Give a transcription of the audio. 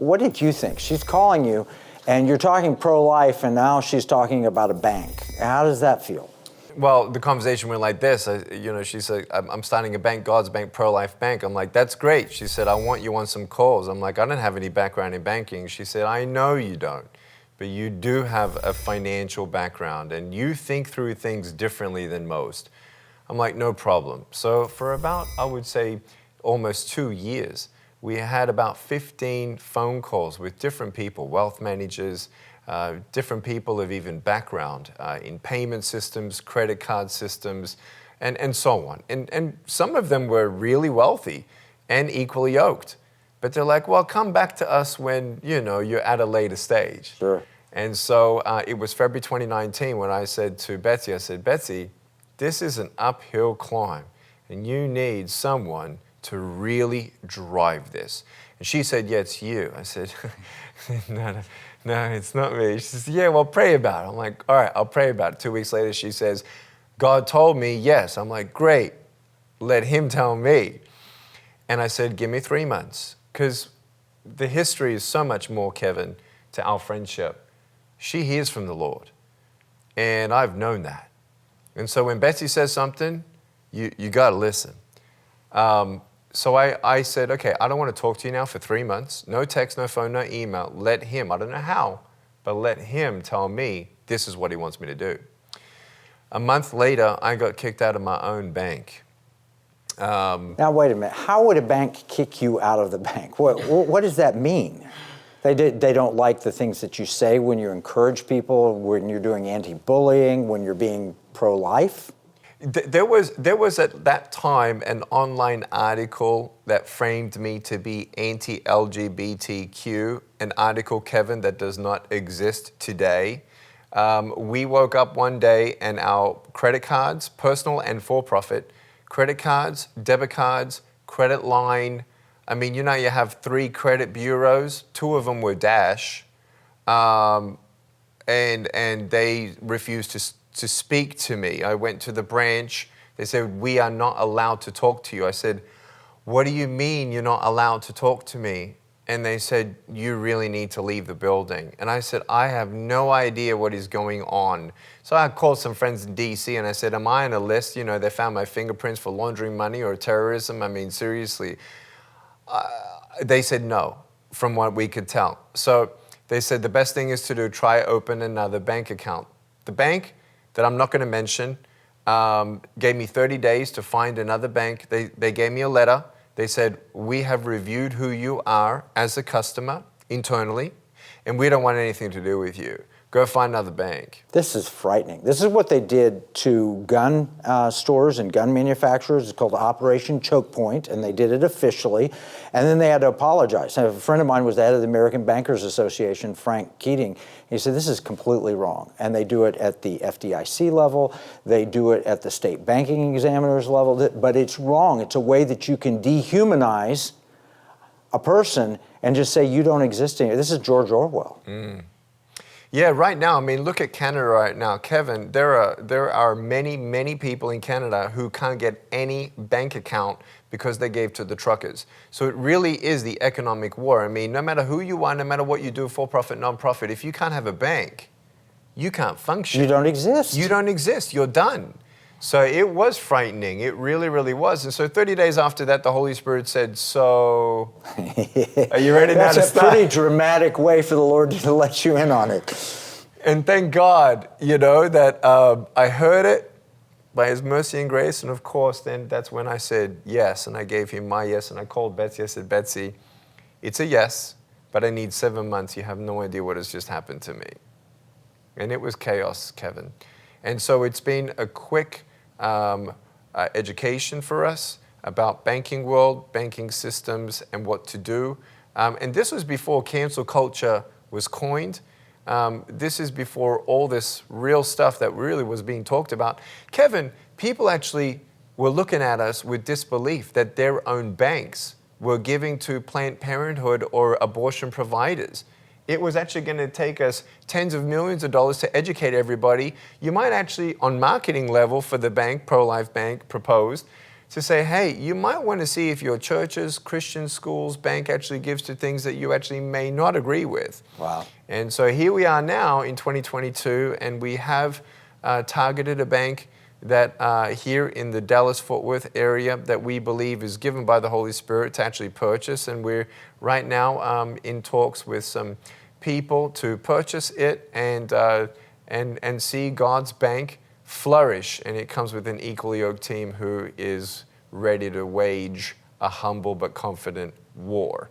What did you think? She's calling you, and you're talking pro-life, and now she's talking about a bank. How does that feel? Well, the conversation went like this. She said, I'm starting a bank, God's Bank, pro-life bank. I'm like, that's great. She said, I want you on some calls. I'm like, I don't have any background in banking. She said, I know you don't, but you do have a financial background, and you think through things differently than most. I'm like, no problem. So for about, I would say, almost 2 years, we had about 15 phone calls with different people, wealth managers, different people of even background in payment systems, credit card systems, and so on. And some of them were really wealthy and equally yoked. But they're like, well, come back to us when, you're at a later stage. Sure. And so it was February 2019 when I said to Betsy, I said, Betsy, this is an uphill climb, and you need someone to really drive this. And she said, yeah, it's you. I said, no, it's not me. She says, yeah, well, pray about it. I'm like, all right, I'll pray about it. 2 weeks later, she says, God told me yes. I'm like, great, let him tell me. And I said, give me 3 months, because the history is so much more, Kevin, to our friendship. She hears from the Lord, and I've known that. And so when Betsy says something, you got to listen. So I said, okay, I don't want to talk to you now for 3 months. No text, no phone, no email. Let him, I don't know how, but let him tell me this is what he wants me to do. A month later, I got kicked out of my own bank. Now, wait a minute. How would a bank kick you out of the bank? What does that mean? They don't like the things that you say when you encourage people, when you're doing anti-bullying, when you're being pro-life? There was at that time an online article that framed me to be anti-LGBTQ, an article, Kevin, that does not exist today. We woke up one day and our credit cards, personal and for-profit, credit cards, debit cards, credit line, I mean, you have 3 credit bureaus, 2 of them were Dash, and they refused to speak to me. I went to the branch. They said, we are not allowed to talk to you. I said, what do you mean you're not allowed to talk to me? And they said, you really need to leave the building. And I said, I have no idea what is going on. So I called some friends in DC and I said, am I on a list? They found my fingerprints for laundering money or terrorism. I mean, seriously. They said no, from what we could tell. So they said the best thing is to try open another bank account. The bank that I'm not going to mention gave me 30 days to find another bank. They gave me a letter. They said, we have reviewed who you are as a customer internally, and we don't want anything to do with you. Go find another bank. This is frightening. This is what they did to gun stores and gun manufacturers. It's called Operation Choke Point, and they did it officially. And then they had to apologize. A friend of mine was the head of the American Bankers Association, Frank Keating. He said, this is completely wrong. And they do it at the FDIC level. They do it at the state banking examiners level. But it's wrong. It's a way that you can dehumanize a person and just say, you don't exist anymore. This is George Orwell. Mm. Yeah, right now, I mean, look at Canada right now. Kevin, there are many, many people in Canada who can't get any bank account because they gave to the truckers. So it really is the economic war. I mean, no matter who you are, no matter what you do, for-profit, non-profit, if you can't have a bank, you can't function. You don't exist. You don't exist. You're done. So it was frightening. It really, really was. And so 30 days after that, the Holy Spirit said, so are you ready now to start? That's a pretty dramatic way for the Lord to let you in on it. And thank God, that I heard it by His mercy and grace. And of course, then that's when I said yes. And I gave Him my yes. And I called Betsy. I said, Betsy, it's a yes, but I need 7 months. You have no idea what has just happened to me. And it was chaos, Kevin. And so it's been a quick education for us about banking world, banking systems, and what to do. And this was before cancel culture was coined. This is before all this real stuff that really was being talked about. Kevin, people actually were looking at us with disbelief that their own banks were giving to Planned Parenthood or abortion providers. It was actually going to take us tens of millions of dollars to educate everybody. You might actually, on marketing level for the bank, pro-life bank, proposed to say, hey, you might want to see if your churches, Christian schools, bank actually gives to things that you actually may not agree with. Wow. And so here we are now in 2022, and we have targeted a bank that here in the Dallas-Fort Worth area that we believe is given by the Holy Spirit to actually purchase. And we're right now in talks with some people to purchase it and see God's bank flourish. And it comes with an equally yoked team who is ready to wage a humble but confident war.